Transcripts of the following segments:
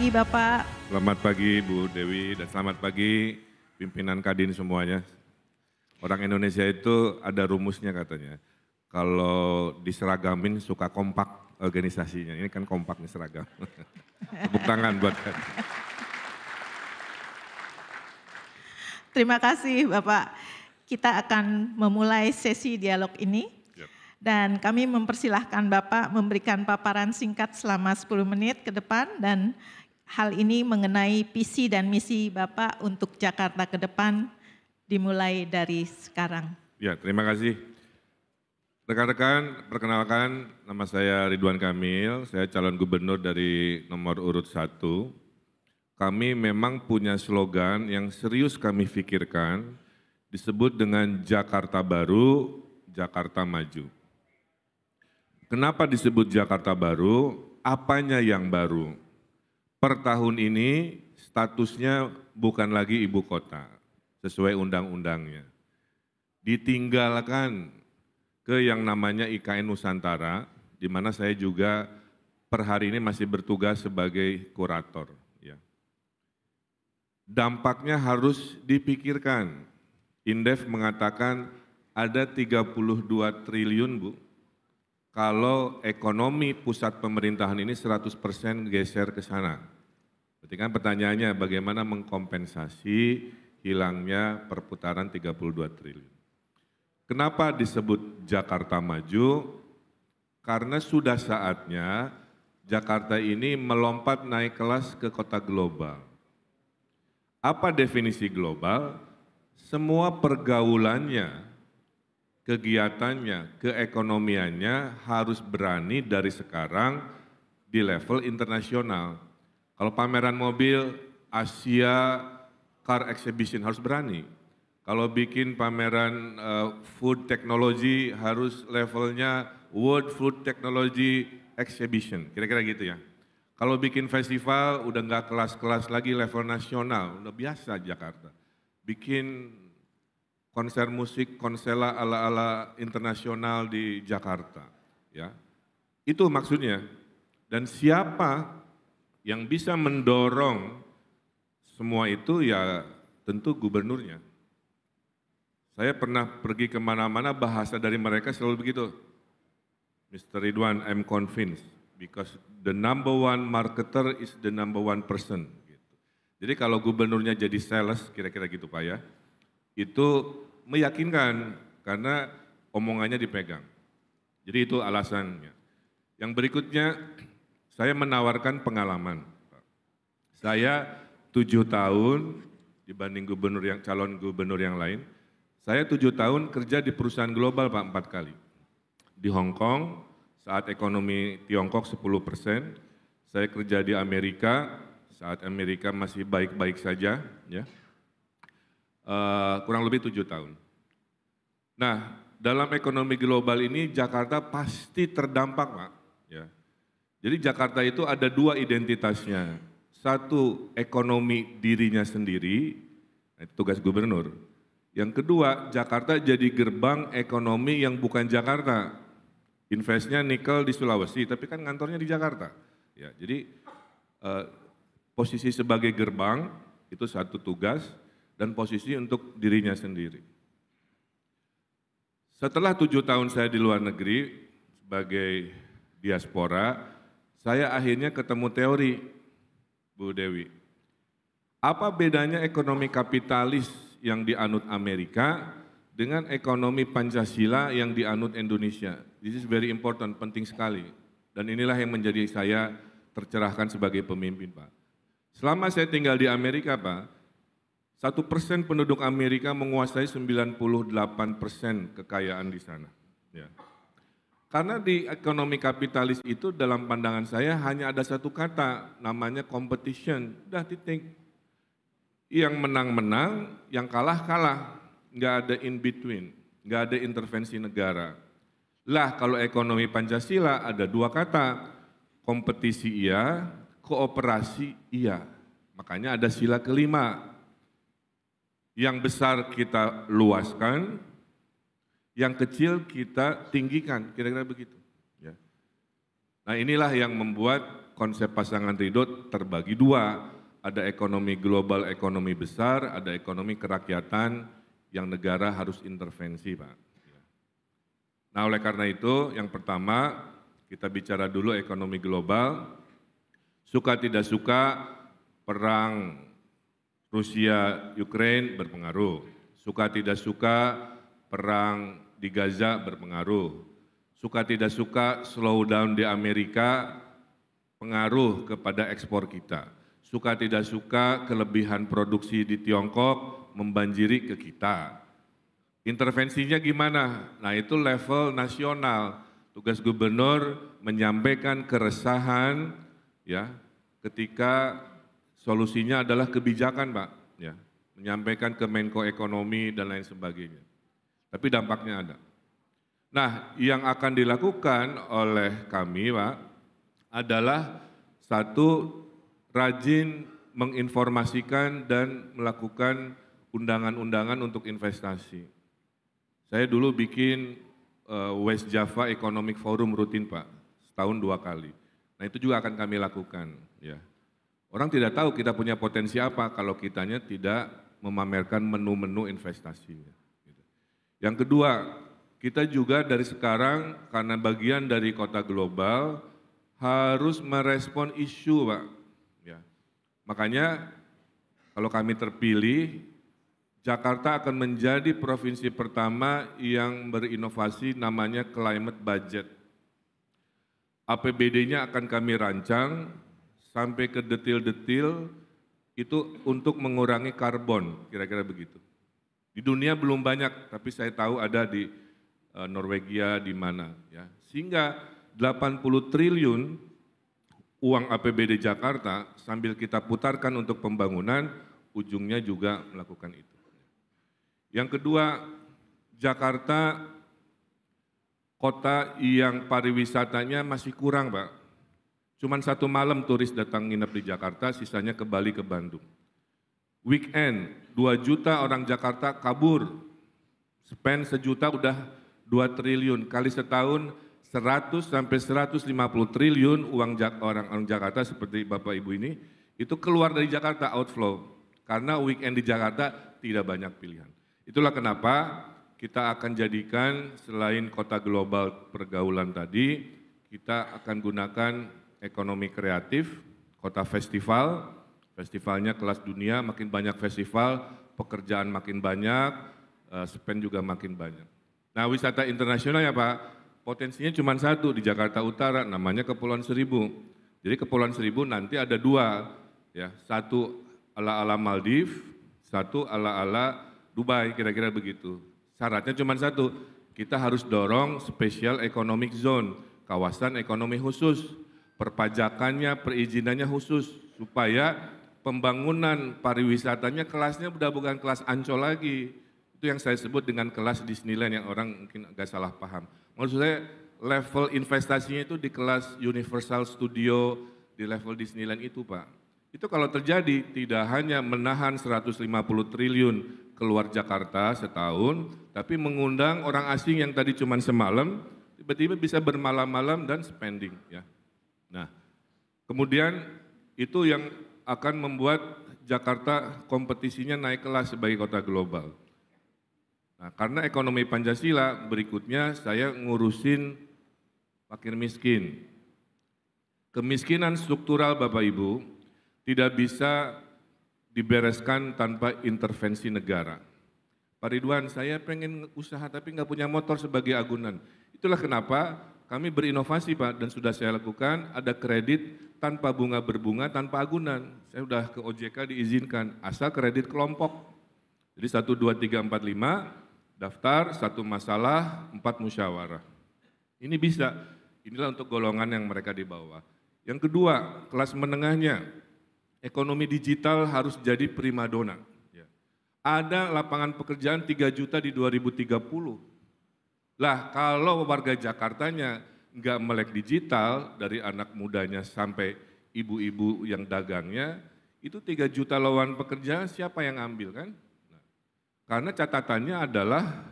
pagi Bapak. Selamat pagi Bu Dewi dan selamat pagi pimpinan Kadin semuanya. Orang Indonesia itu ada rumusnya katanya. Kalau diseragamin suka kompak organisasinya. Ini kan kompak nih seragam. Tepuk tangan buat Kadin. Terima kasih Bapak. Kita akan memulai sesi dialog ini. Dan kami mempersilahkan Bapak memberikan paparan singkat selama 10 menit ke depan dan hal ini mengenai visi dan misi Bapak untuk Jakarta ke depan dimulai dari sekarang. Ya, terima kasih. Rekan-rekan, perkenalkan nama saya Ridwan Kamil, saya calon gubernur dari nomor urut 1. Kami memang punya slogan yang serius kami pikirkan, disebut dengan Jakarta Baru, Jakarta Maju. Kenapa disebut Jakarta Baru? Apanya yang baru? Per tahun ini statusnya bukan lagi ibu kota, sesuai undang-undangnya. Ditinggalkan ke yang namanya IKN Nusantara, di mana saya juga per hari ini masih bertugas sebagai kurator. Ya. Dampaknya harus dipikirkan. Indef mengatakan ada 32 triliun, Bu. Kalau ekonomi pusat pemerintahan ini 100% geser ke sana. Berarti kan pertanyaannya bagaimana mengkompensasi hilangnya perputaran 32 triliun. Kenapa disebut Jakarta Maju? Karena sudah saatnya Jakarta ini melompat naik kelas ke kota global. Apa definisi global? Semua pergaulannya, kegiatannya, keekonomiannya harus berani dari sekarang di level internasional. Kalau pameran mobil Asia Car Exhibition harus berani. Kalau bikin pameran food technology harus levelnya World Food Technology Exhibition, kira-kira gitu ya. Kalau bikin festival udah nggak kelas-kelas lagi level nasional, udah biasa Jakarta. Bikin konser musik, konsela ala-ala internasional di Jakarta. Ya. Itu maksudnya. Dan siapa yang bisa mendorong semua itu ya tentu gubernurnya. Saya pernah pergi kemana-mana bahasa dari mereka selalu begitu. Mr. Ridwan, I'm convinced because the number one marketer is the number one person. Gitu. Jadi kalau gubernurnya jadi sales, kira-kira gitu Pak ya. Itu meyakinkan karena omongannya dipegang. Jadi itu alasannya. Yang berikutnya saya menawarkan pengalaman. Saya 7 tahun dibanding calon gubernur yang lain. Saya 7 tahun kerja di perusahaan global Pak 4 kali. Di Hong Kong saat ekonomi Tiongkok 10%. Saya kerja di Amerika saat Amerika masih baik-baik saja. Ya. Kurang lebih 7 tahun. Nah, dalam ekonomi global ini Jakarta pasti terdampak, Pak. Ya. Jadi Jakarta itu ada 2 identitasnya. Satu, ekonomi dirinya sendiri, itu tugas gubernur. Yang kedua, Jakarta jadi gerbang ekonomi yang bukan Jakarta. Investnya nikel di Sulawesi, tapi kan kantornya di Jakarta. Ya, jadi posisi sebagai gerbang itu satu tugas, dan posisi untuk dirinya sendiri. Setelah 7 tahun saya di luar negeri sebagai diaspora, saya akhirnya ketemu teori, Bu Dewi. Apa bedanya ekonomi kapitalis yang dianut Amerika dengan ekonomi Pancasila yang dianut Indonesia? This is very important, penting sekali. Dan inilah yang menjadi saya tercerahkan sebagai pemimpin, Pak. Selama saya tinggal di Amerika, Pak, 1% penduduk Amerika menguasai 98% kekayaan di sana. Ya. Karena di ekonomi kapitalis itu dalam pandangan saya hanya ada satu kata, namanya competition. Udah titik. Yang menang-menang, yang kalah-kalah. Nggak ada in between, nggak ada intervensi negara. Lah kalau ekonomi Pancasila ada 2 kata, kompetisi iya, kooperasi iya. Makanya ada sila kelima. Yang besar kita luaskan, yang kecil kita tinggikan, kira-kira begitu. Ya. Nah inilah yang membuat konsep pasangan ridho terbagi dua. Ada ekonomi global, ekonomi besar, ada ekonomi kerakyatan yang negara harus intervensi, Pak. Nah, oleh karena itu, yang pertama kita bicara dulu ekonomi global. Suka tidak suka, perang Rusia-Ukraine berpengaruh. Suka tidak suka, perang di Gaza berpengaruh. Suka tidak suka, slowdown di Amerika pengaruh kepada ekspor kita. Suka tidak suka, kelebihan produksi di Tiongkok membanjiri ke kita. Intervensinya gimana? Nah, itu level nasional. Tugas gubernur menyampaikan keresahan ya ketika solusinya adalah kebijakan, Pak, ya. Menyampaikan ke Menko Ekonomi dan lain sebagainya. Tapi dampaknya ada. Nah, yang akan dilakukan oleh kami, Pak, adalah satu, rajin menginformasikan dan melakukan undangan-undangan untuk investasi. Saya dulu bikin West Java Economic Forum rutin, Pak, setahun 2 kali. Nah, itu juga akan kami lakukan. Ya. Orang tidak tahu kita punya potensi apa kalau kitanya tidak memamerkan menu-menu investasinya. Yang kedua, kita juga dari sekarang karena bagian dari kota global harus merespon isu, Pak. Ya. Makanya kalau kami terpilih, Jakarta akan menjadi provinsi pertama yang berinovasi namanya climate budget. APBD-nya akan kami rancang sampai ke detil-detil itu untuk mengurangi karbon, kira-kira begitu. Di dunia belum banyak, tapi saya tahu ada di Norwegia, di mana. Ya. Sehingga 80 triliun uang APBD Jakarta sambil kita putarkan untuk pembangunan, ujungnya juga melakukan itu. Yang kedua, Jakarta kota yang pariwisatanya masih kurang, Pak. Cuman 1 malam turis datang nginep di Jakarta, sisanya ke Bali, ke Bandung. Weekend, 2 juta orang Jakarta kabur. Spend 1 juta udah 2 triliun. Kali setahun 100 sampai 150 triliun uang orang Jakarta seperti Bapak Ibu ini, itu keluar dari Jakarta, outflow. Karena weekend di Jakarta tidak banyak pilihan. Itulah kenapa kita akan jadikan selain kota global pergaulan tadi, kita akan gunakan ekonomi kreatif, kota festival, festivalnya kelas dunia, makin banyak festival, pekerjaan makin banyak, spend juga makin banyak. Nah, wisata internasional ya Pak, potensinya cuma 1 di Jakarta Utara, namanya Kepulauan Seribu. Jadi Kepulauan Seribu nanti ada 2, ya, 1 ala-ala Maldives, 1 ala-ala Dubai, kira-kira begitu. Syaratnya cuma 1, kita harus dorong special economic zone, kawasan ekonomi khusus, perpajakannya, perizinannya khusus, supaya pembangunan pariwisatanya kelasnya udah bukan kelas Ancol lagi. Itu yang saya sebut dengan kelas Disneyland yang orang mungkin agak salah paham. Maksud saya level investasinya itu di kelas Universal Studio, di level Disneyland itu Pak. Itu kalau terjadi tidak hanya menahan 150 triliun keluar Jakarta setahun, tapi mengundang orang asing yang tadi cuma semalam, tiba-tiba bisa bermalam-malam dan spending. Ya. Nah, kemudian itu yang akan membuat Jakarta kompetisinya naik kelas sebagai kota global. Nah, karena ekonomi Pancasila, berikutnya saya ngurusin fakir miskin. Kemiskinan struktural Bapak Ibu tidak bisa dibereskan tanpa intervensi negara. Pak Ridwan, saya pengen usaha tapi nggak punya motor sebagai agunan. Itulah kenapa kami berinovasi Pak, dan sudah saya lakukan, ada kredit tanpa bunga berbunga, tanpa agunan. Saya sudah ke OJK diizinkan, asal kredit kelompok. Jadi 1, 2, 3, 4, 5, daftar, 1 masalah, 4 musyawarah. Ini bisa, inilah untuk golongan yang mereka di bawah. Yang kedua, kelas menengahnya, ekonomi digital harus jadi primadona. Ada lapangan pekerjaan 3 juta di 2030. Lah kalau warga Jakartanya nggak melek digital, dari anak mudanya sampai ibu-ibu yang dagangnya, itu 3 juta lowongan pekerjaan siapa yang ambil kan? Nah, karena catatannya adalah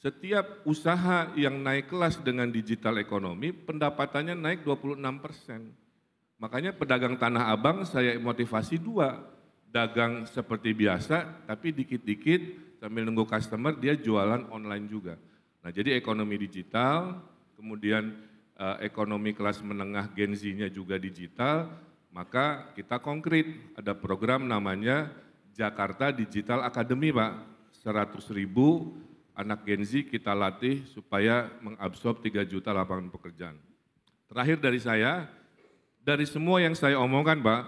setiap usaha yang naik kelas dengan digital ekonomi, pendapatannya naik 26%. Makanya pedagang Tanah Abang saya motivasi 2, dagang seperti biasa tapi dikit-dikit sambil nunggu customer dia jualan online juga. Nah jadi ekonomi digital, kemudian ekonomi kelas menengah Gen Z-nya juga digital, maka kita konkret ada program namanya Jakarta Digital Academy Pak, 100.000 anak Gen Z kita latih supaya mengabsorb 3 juta lapangan pekerjaan. Terakhir dari saya, dari semua yang saya omongkan Pak,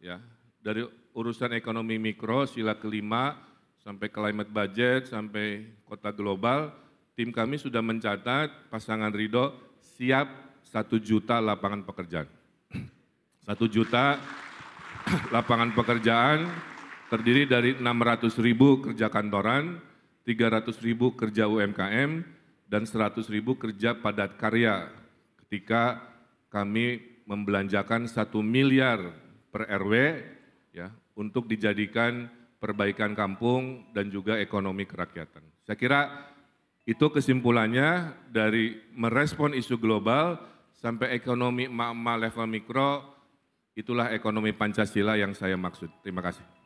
ya dari urusan ekonomi mikro sila kelima sampai climate budget sampai kota global, tim kami sudah mencatat pasangan Ridho siap 1 juta lapangan pekerjaan. 1 juta lapangan pekerjaan terdiri dari 600.000 kerja kantoran, 300.000 kerja UMKM, dan 100.000 kerja padat karya ketika kami membelanjakan 1 miliar per RW ya, untuk dijadikan perbaikan kampung dan juga ekonomi kerakyatan. Saya kira itu kesimpulannya dari merespon isu global sampai ekonomi emak-emak level mikro, itulah ekonomi Pancasila yang saya maksud. Terima kasih.